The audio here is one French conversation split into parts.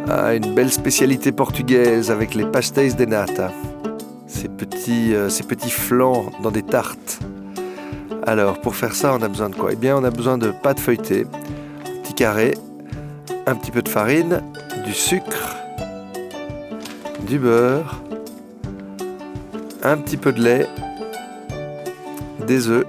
Ah, une belle spécialité portugaise avec les pastéis de nata. Ces petits flancs dans des tartes. Alors, pour faire ça, on a besoin de quoi? Eh bien, on a besoin de pâte feuilletée, petits carrés, un petit peu de farine, du sucre, du beurre, un petit peu de lait, des œufs,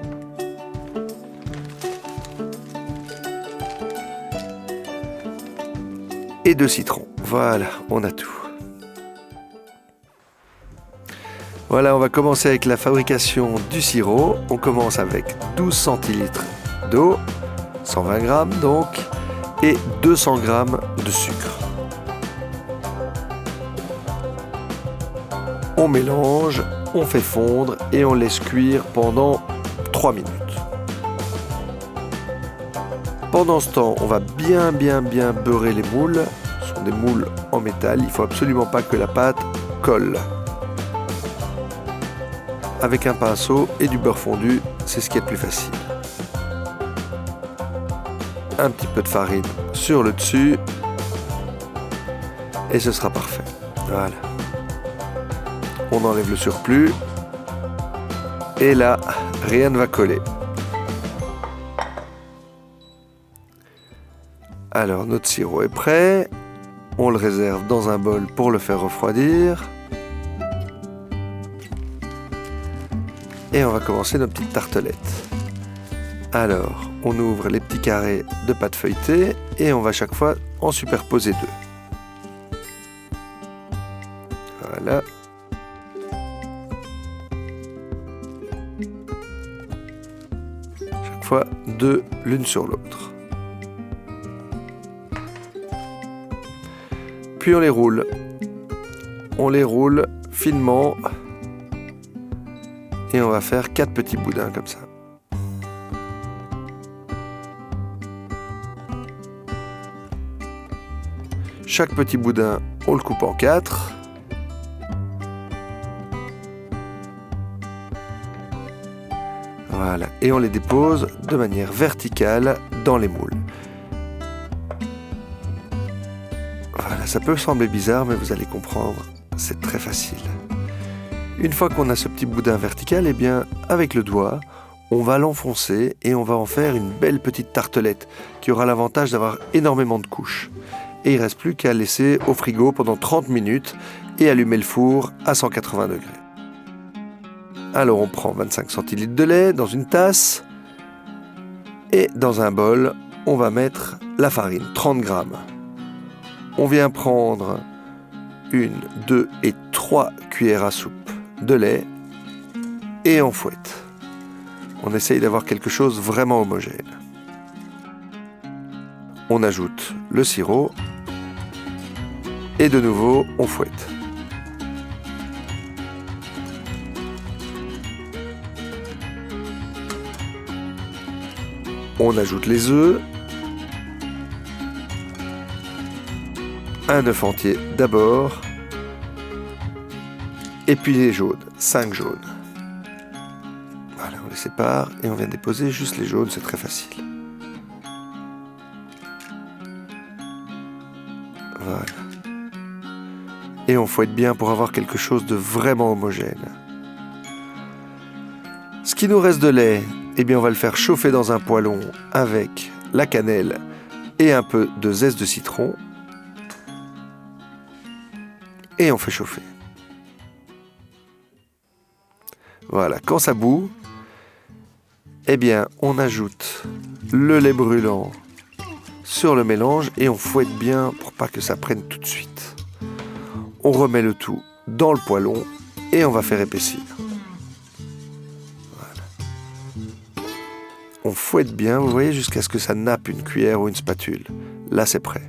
et 2 citrons. Voilà, on a tout. Voilà, on va commencer avec la fabrication du sirop. On commence avec 12 centilitres d'eau, 120 grammes donc, et 200 grammes de sucre. On mélange, on fait fondre et on laisse cuire pendant 3 minutes. Pendant ce temps, on va bien beurrer les moules. Ce sont des moules en métal, il ne faut absolument pas que la pâte colle. Avec un pinceau et du beurre fondu, c'est ce qui est le plus facile. Un petit peu de farine sur le dessus et ce sera parfait. Voilà. On enlève le surplus et là, rien ne va coller. Alors, notre sirop est prêt. On le réserve dans un bol pour le faire refroidir. Et on va commencer nos petites tartelettes. Alors, on ouvre les petits carrés de pâte feuilletée et on va chaque fois en superposer 2. Voilà. Chaque fois 2 l'une sur l'autre. Puis on les roule. On les roule finement. Et on va faire 4 petits boudins comme ça. Chaque petit boudin, on le coupe en 4. Voilà. Et on les dépose de manière verticale dans les moules. Voilà, ça peut sembler bizarre, mais vous allez comprendre, c'est très facile. Une fois qu'on a ce petit boudin vertical, eh bien, avec le doigt, on va l'enfoncer et on va en faire une belle petite tartelette qui aura l'avantage d'avoir énormément de couches. Et il ne reste plus qu'à laisser au frigo pendant 30 minutes et allumer le four à 180 degrés. Alors on prend 25 centilitres de lait dans une tasse et dans un bol, on va mettre la farine, 30 grammes. On vient prendre 1, 2 et 3 cuillères à soupe de lait et on fouette. On essaye d'avoir quelque chose vraiment homogène. On ajoute le sirop et de nouveau on fouette. On ajoute les œufs, un œuf entier d'abord, et puis les jaunes, 5 jaunes. Voilà, on les sépare et on vient déposer juste les jaunes, c'est très facile. Voilà. Et on fouette bien pour avoir quelque chose de vraiment homogène. Ce qui nous reste de lait, eh bien on va le faire chauffer dans un poêlon avec la cannelle et un peu de zeste de citron. Et on fait chauffer. Voilà, quand ça bout, eh bien, on ajoute le lait brûlant sur le mélange et on fouette bien pour pas que ça prenne tout de suite. On remet le tout dans le poêlon et on va faire épaissir. Voilà. On fouette bien, vous voyez, jusqu'à ce que ça nappe une cuillère ou une spatule. Là, c'est prêt.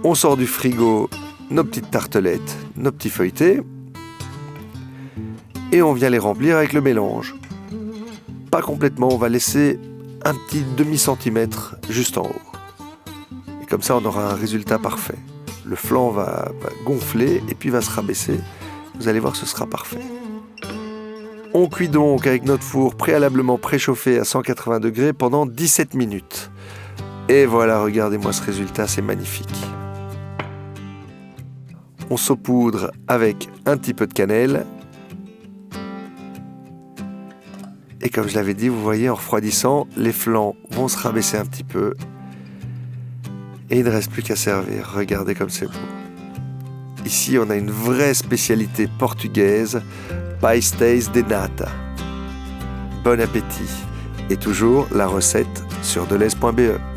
On sort du frigo nos petites tartelettes, nos petits feuilletés. Et on vient les remplir avec le mélange. Pas complètement, on va laisser un petit demi-centimètre juste en haut. Et comme ça, on aura un résultat parfait. Le flanc va gonfler et puis va se rabaisser. Vous allez voir, ce sera parfait. On cuit donc avec notre four préalablement préchauffé à 180 degrés pendant 17 minutes. Et voilà, regardez-moi ce résultat, c'est magnifique. On saupoudre avec un petit peu de cannelle. Et comme je l'avais dit, vous voyez, en refroidissant, les flancs vont se rabaisser un petit peu. Et il ne reste plus qu'à servir. Regardez comme c'est beau. Ici, on a une vraie spécialité portugaise, pastéis de nata. Bon appétit. Et toujours la recette sur deleuze.be.